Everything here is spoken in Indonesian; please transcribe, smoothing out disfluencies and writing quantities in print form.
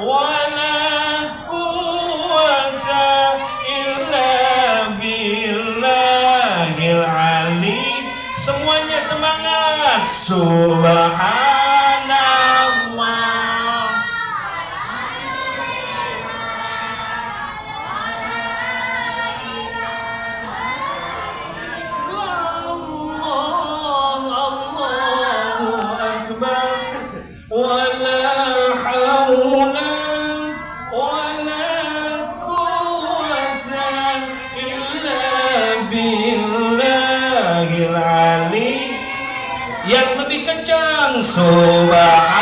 wala quwwata illa billahil ali. Semuanya semangat. Subhanallah. Allahu akbar. Wala haula wala quwwata illa billahil ali. Yang lebih kencang. Subhanallah.